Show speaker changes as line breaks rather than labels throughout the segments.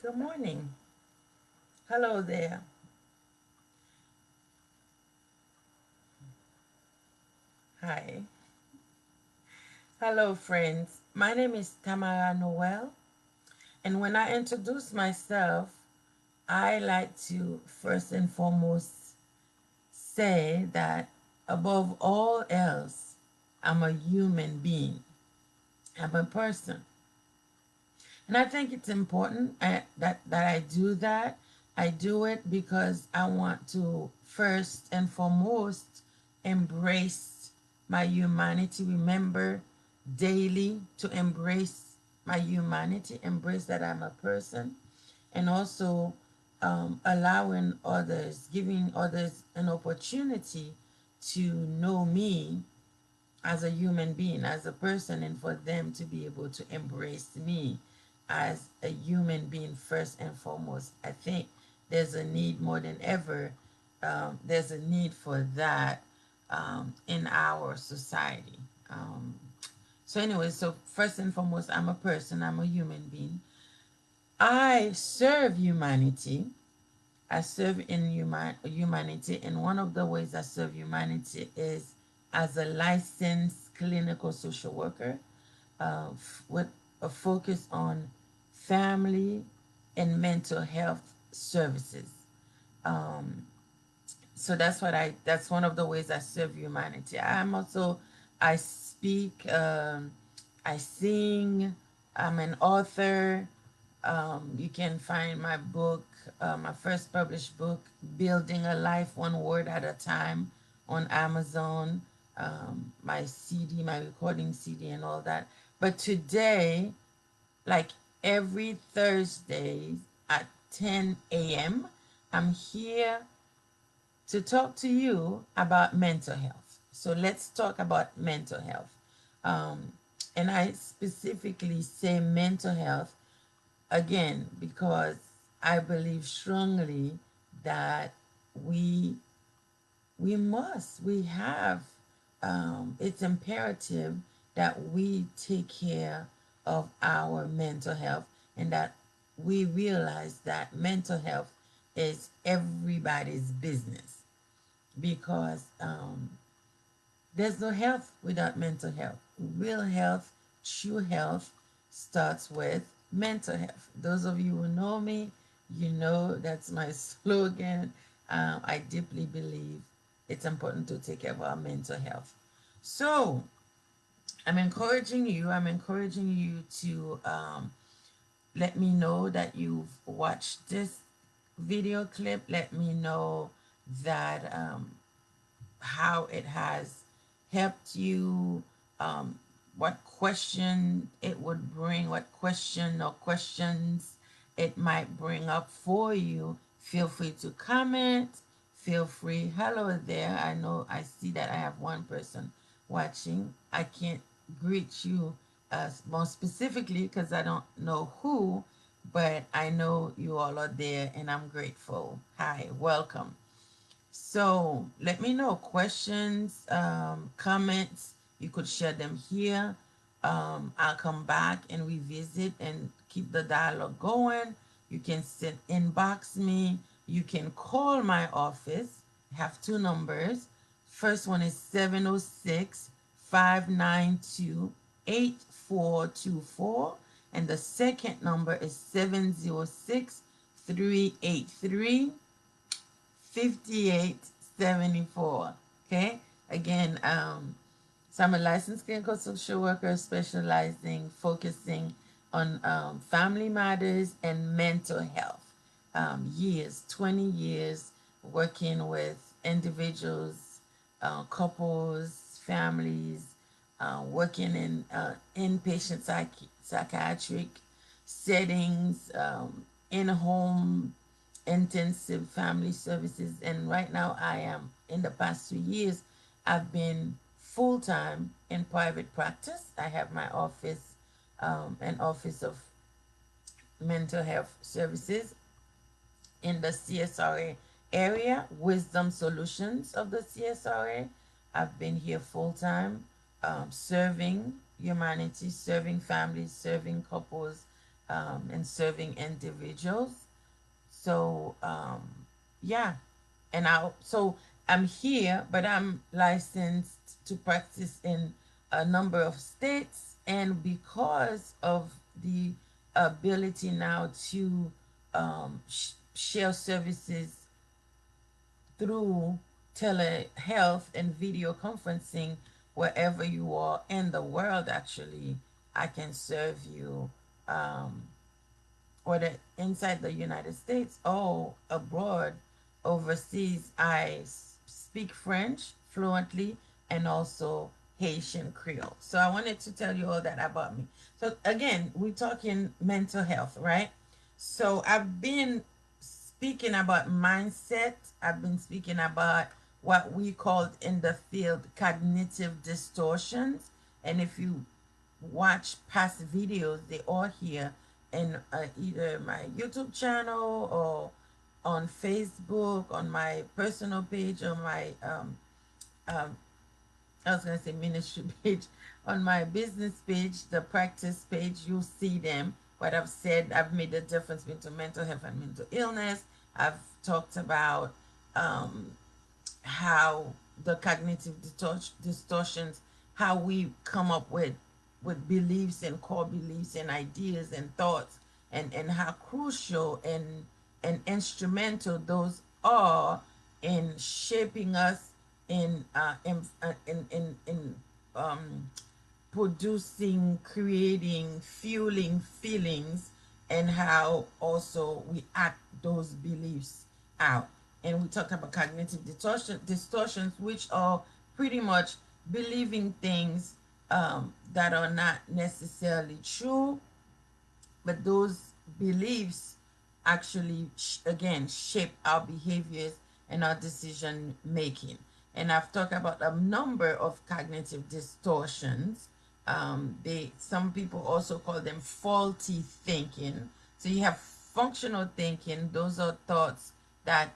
Good morning. Hello there. Hi. Hello, friends. My name is Tamara Noel, and when I introduce myself, I like to first and foremost say that above all else, I'm a human being. I'm a person. And I think it's important that I do that. I do it because I want to first and foremost embrace my humanity. Remember daily to embrace my humanity, embrace that I'm a person, and also allowing others, giving others an opportunity to know me as a human being, as a person, and for them to be able to embrace me as a human being first and foremost. I think there's a need more than ever. There's a need for that in our society. Anyway, so first and foremost, I'm a person, I'm a human being. I serve humanity. I serve in humanity, and one of the ways I serve humanity is as a licensed clinical social worker with a focus on family and mental health services. Um, so that's one of the ways I serve humanity. I speak, I sing, I'm an author. You can find my book, my first published book, Building a Life One Word at a Time, on Amazon. My CD, my recording CD, and all that. But today, like every Thursday at 10 a.m., I'm here to talk to you about mental health. So let's talk about mental health. Um, and I specifically say mental health again because I believe strongly that we we have, it's imperative that we take care of our mental health and that we realize that mental health is everybody's business because there's no health without mental health. Real health, true health starts with mental health. Those of you who know me, you know that's my slogan. I deeply believe it's important to take care of our mental health. So I'm encouraging you to let me know that you've watched this video clip. Let me know that how it has helped you, um, what question it would bring, what question or questions it might bring up for you. Feel free to comment. Feel free. Hello there. I know I see that I have one person watching. I can't greet you more specifically because I don't know who, but I know you all are there and I'm grateful. Hi, welcome. So let me know questions, comments. You could share them here. I'll come back and revisit and keep the dialogue going. You can inbox me. You can call my office. I have two numbers. First one is 706-592-8424, and the second number is 706-383. 5874. Okay. Again, so I'm a licensed clinical social worker specializing, focusing on family matters and mental health. 20 years working with individuals, couples, families, working in inpatient psychiatric settings, in home intensive family services. And right now, I am in the past 2 years, I've been full time in private practice. I have my office, an office of mental health services in the CSRA area, Wisdom Solutions of the CSRA. I've been here full time, serving humanity, serving families, serving couples, and serving individuals. So yeah, and I'm here, but I'm licensed to practice in a number of states, and because of the ability now to share services through telehealth and video conferencing wherever you are in the world, actually, I can serve you, um, whether inside the United States or abroad, overseas. Speak French fluently and also Haitian Creole. So I wanted to tell you all that about me. So again, we're talking mental health, right? So I've been speaking about mindset. I've been speaking about what we called in the field cognitive distortions. And if you watch past videos, they are here in either my YouTube channel or on Facebook, on my personal page, or my um, I was gonna say ministry page, on my business page, the practice page. You'll see them. What I've said, I've made the difference between mental health and mental illness. I've talked about um, how the cognitive distortions, how we come up with beliefs and core beliefs and ideas and thoughts, and how crucial and instrumental those are in shaping us, in um, producing, creating, fueling feelings, and how also we act those beliefs out. And we talked about cognitive distortions, which are pretty much believing things that are not necessarily true, but those beliefs actually again shape our behaviors and our decision making. And I've talked about a number of cognitive distortions. They Some people also call them faulty thinking. So you have functional thinking. Those are thoughts that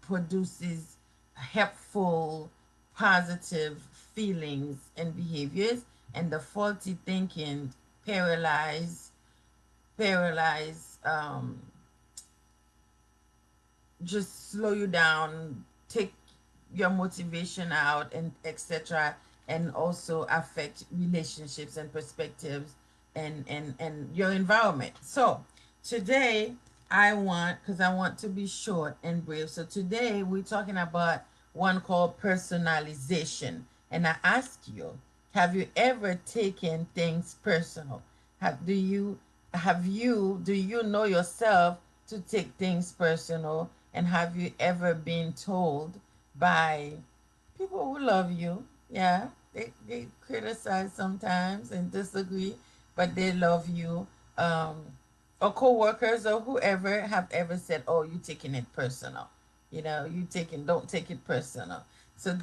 produces helpful, positive feelings and behaviors, and the faulty thinking paralyze paralyze, just slow you down, take your motivation out, and etc., and also affect relationships and perspectives, and your environment. So today because I want to be short and brief. So today we're talking about one called personalization. And I ask you, have you ever taken things personal? Do you know yourself to take things personal? And have you ever been told by people who love you? Yeah, they criticize sometimes and disagree, but they love you. Um, or co-workers or whoever have ever said, "Oh, you taking it personal." Don't take it personal. So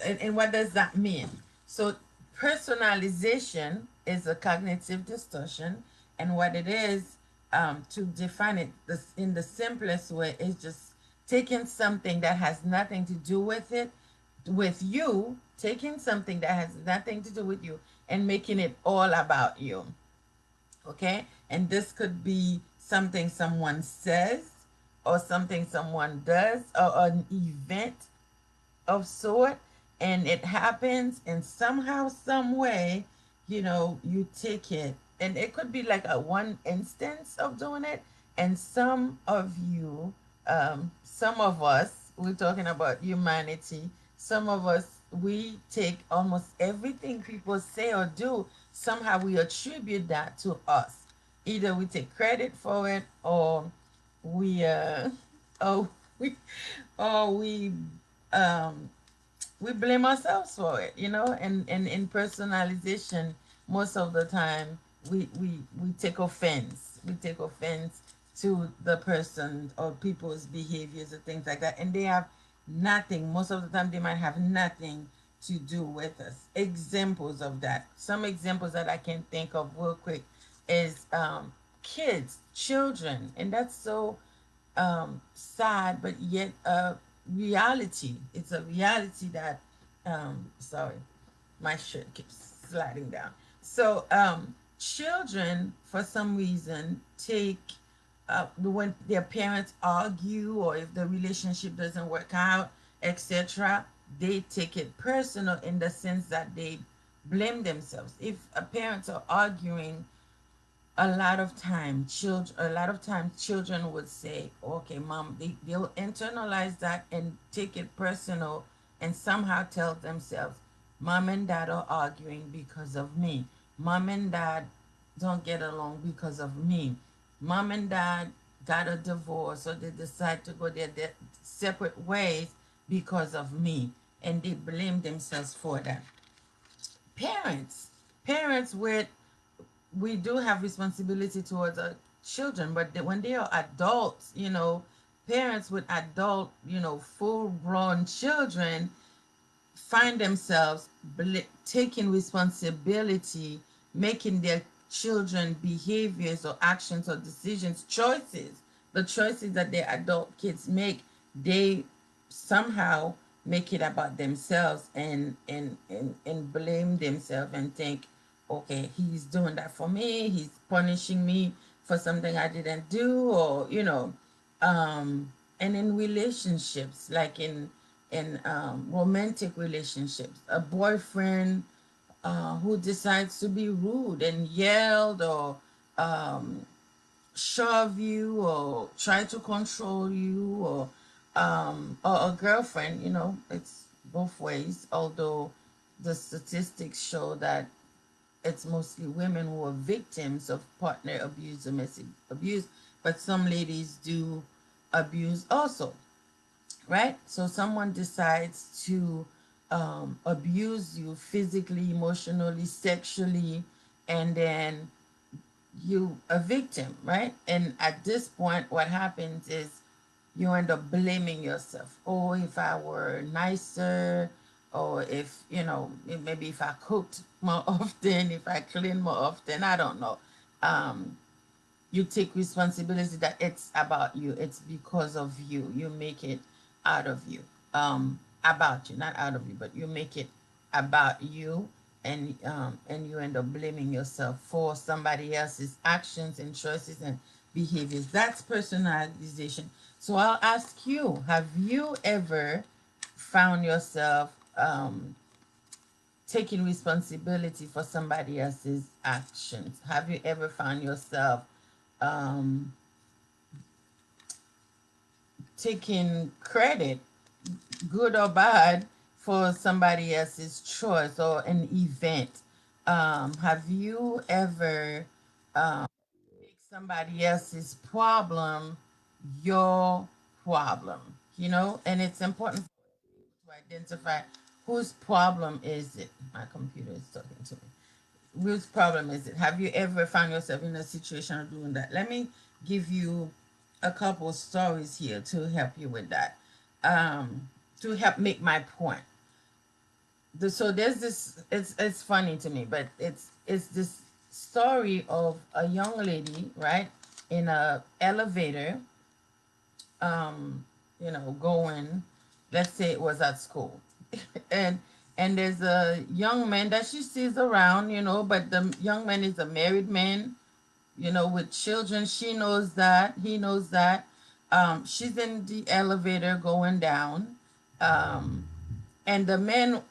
and what does that mean? So personalization is a cognitive distortion, and what it is, to define it in the simplest way, is just taking something that has nothing to do with you, taking something that has nothing to do with you and making it all about you. Okay? And this could be something someone says, or something someone does, or an event of sort, and it happens, and somehow, some way, you take it, and it could be like a one instance of doing it, and some of us, we're talking about humanity, some of us, we take almost everything people say or do, somehow we attribute that to us. Either we take credit for it, or we oh we or um we blame ourselves for it, and in personalization, most of the time we take offense. We take offense to the person or people's behaviors or things like that, and they have nothing. Most of the time, they might have nothing to do with us. Examples of that. Some examples that I can think of real quick is kids, children, and that's so sad, but yet a reality. It's a reality sorry, my shirt keeps sliding down. So children, for some reason, take when their parents argue or if the relationship doesn't work out, etc., they take it personal in the sense that they blame themselves. If a parents are arguing, a lot of times children would say, okay, mom, they'll internalize that and take it personal and somehow tell themselves, mom and dad are arguing because of me. Mom and dad don't get along because of me. Mom and dad got a divorce or they decide to go their separate ways because of me. And they blame themselves for that. Parents, parents with we do have responsibility towards our children, but when they are adults, parents with adult, full grown children find themselves taking responsibility, making their children behaviors or actions or decisions, choices, the choices that their adult kids make, they somehow make it about themselves and blame themselves and think, okay, he's doing that for me, he's punishing me for something I didn't do, or and in relationships, like in romantic relationships, a boyfriend who decides to be rude and yelled or um, shove you or try to control you, or a girlfriend, it's both ways, although the statistics show that it's mostly women who are victims of partner abuse, domestic abuse, but some ladies do abuse also, right? So someone decides to abuse you physically, emotionally, sexually, and then you a victim, right? And at this point, what happens is you end up blaming yourself. Oh, if I were nicer, or if maybe if I cooked more often, if I cleaned more often, I don't know. Um, you take responsibility that it's about you, it's because of you, you make it out of you, about you, not out of you, but you make it about you, and you end up blaming yourself for somebody else's actions and choices and behaviors. That's personalization. So I'll ask you, have you ever found yourself taking responsibility for somebody else's actions? Have you ever found yourself um, taking credit, good or bad, for somebody else's choice or an event? Have you ever make somebody else's problem your problem? And it's important to identify whose problem is it. My computer is talking to me. Whose problem is it? Have you ever found yourself in a situation of doing that? Let me give you a couple stories here to help you with that, to help make my point. So there's this. It's funny to me, but it's this story of a young lady, right, in a elevator, um, going. Let's say it was at school, and and there's a young man that she sees around, but the young man is a married man, with children. She knows that. He knows that. She's in the elevator going down, um, and the man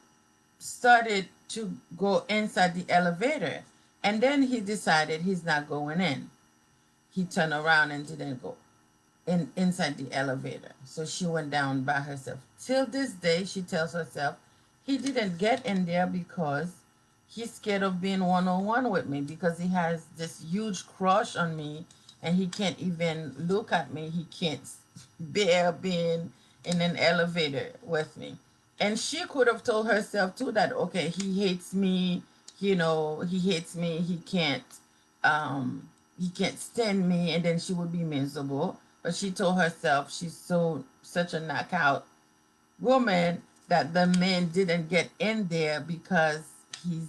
started to go inside the elevator, and then he decided he's not going in. He turned around and didn't go inside the elevator. So she went down by herself. Till this day, she tells herself he didn't get in there because he's scared of being one on one with me, because he has this huge crush on me and he can't even look at me. He can't bear being in an elevator with me. And she could have told herself too that, okay, he hates me, he hates me, he can't stand me, and then she would be miserable. But she told herself she's such a knockout woman that the man didn't get in there because he's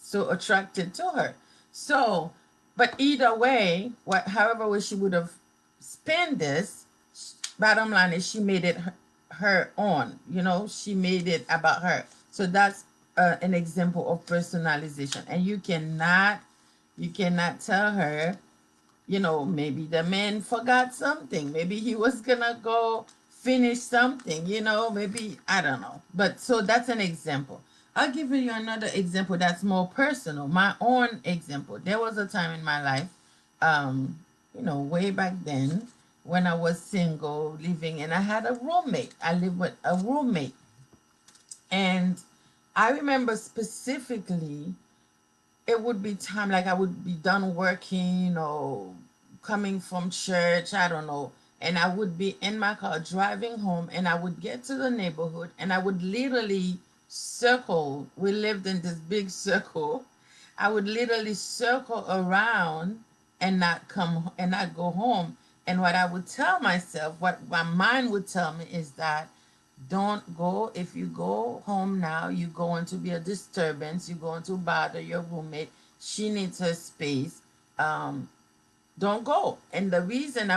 so attracted to her. So, but either way, however way she would have spent this, bottom line is she made it her own. She made it about her. So that's an example of personalization, and you cannot You cannot tell her, maybe the man forgot something. Maybe he was gonna go finish something, maybe, I don't know. But so that's an example. I'll give you another example that's more personal. My own example. There was a time in my life, um, way back then when I was single, living, and I had a roommate. I lived with a roommate. And I remember specifically it would be time, like I would be done working or coming from church, I don't know, and I would be in my car driving home, and I would get to the neighborhood, and I would literally circle. We lived in this big circle. I would literally circle around and not come and not go home. And what I would tell myself, what my mind would tell me, is that don't go. If you go home now, you're going to be a disturbance. You're going to bother your roommate. She needs her space. Um, don't go. And the reason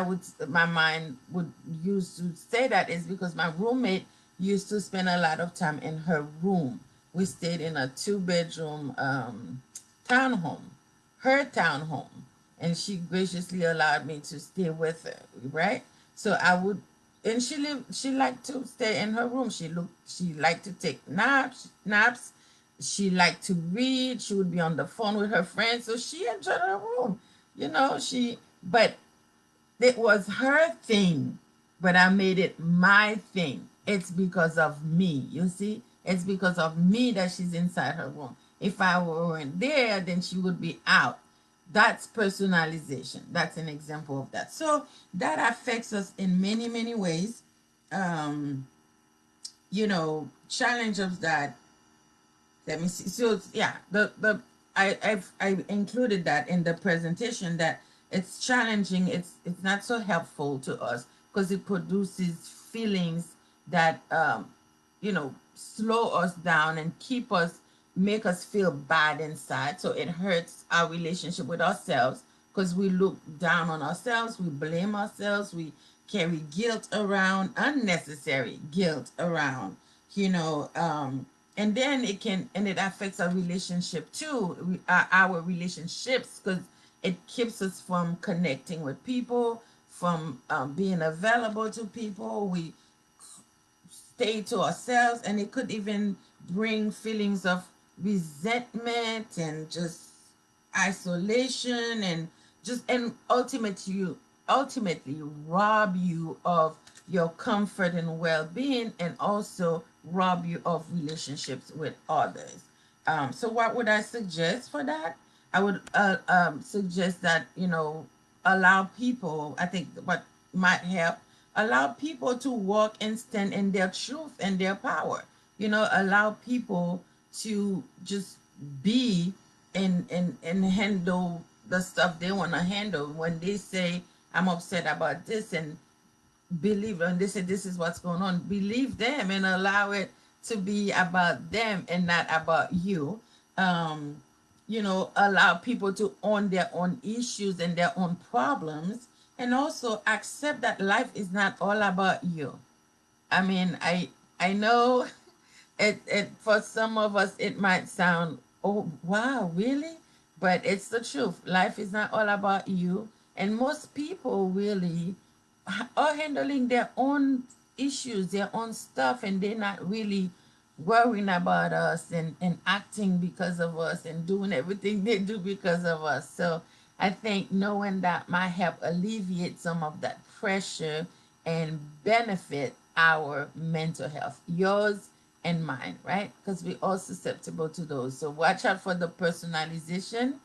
my mind would use to say that is because my roommate used to spend a lot of time in her room. We stayed in a 2-bedroom townhome, her townhome, and she graciously allowed me to stay with her, right? So I would, and she liked to stay in her room. She liked to take naps. She liked to read. She would be on the phone with her friends. So she enjoyed her room, but it was her thing, but I made it my thing. It's because of me, you see? It's because of me that she's inside her room. If I weren't there, then she would be out. That's personalization. That's an example of that. So that affects us in many, many ways. Um, challenge of that. Let me see. So yeah, I included that in the presentation, that it's challenging. It's not so helpful to us because it produces feelings that slow us down and make us feel bad inside. So it hurts our relationship with ourselves because we look down on ourselves, we blame ourselves, we carry guilt around, unnecessary guilt around, you know. And then it affects our relationship too, our relationships, because it keeps us from connecting with people, from being available to people. We stay to ourselves, and it could even bring feelings of resentment and just isolation, and ultimately rob you of your comfort and well-being, and also rob you of relationships with others. So what would I suggest for that? I would suggest that, allow people, I think what might help, allow people to walk and stand in their truth and their power. Allow people to just be and handle the stuff they want to handle. When they say, I'm upset about this, and believe, and they say this is what's going on, believe them and allow it to be about them and not about you. Allow people to own their own issues and their own problems, and also accept that life is not all about you. I mean, I know it for some of us it might sound, oh wow, really? But it's the truth. Life is not all about you, and most people really are handling their own issues, their own stuff, and they're not really worrying about us, and acting because of us, and doing everything they do because of us. So I think knowing that might help alleviate some of that pressure and benefit our mental health, yours and mine, right? Because we're all susceptible to those. So watch out for the personalization.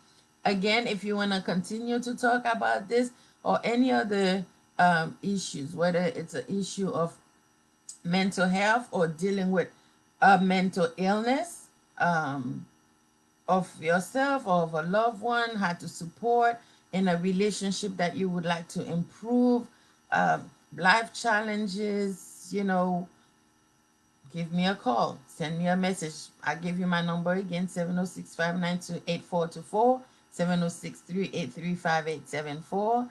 Again, if you want to continue to talk about this or any other issues, whether it's an issue of mental health or dealing with a mental illness, of yourself or of a loved one, how to support in a relationship that you would like to improve, life challenges, give me a call, send me a message. I give you my number again, 706-592-8424, 706-383-5874.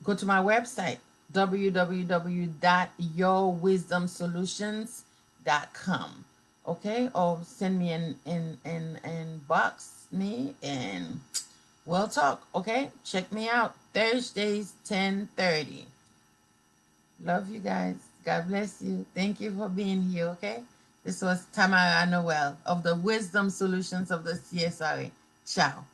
Go to my website, www.yourwisdomsolutions.com. okay? Or send me in box me and we'll talk, okay? Check me out Thursdays 10:30. Love you guys. God bless you. Thank you for being here, okay? This was Tamara Noel of the Wisdom Solutions of the CSRA. Ciao.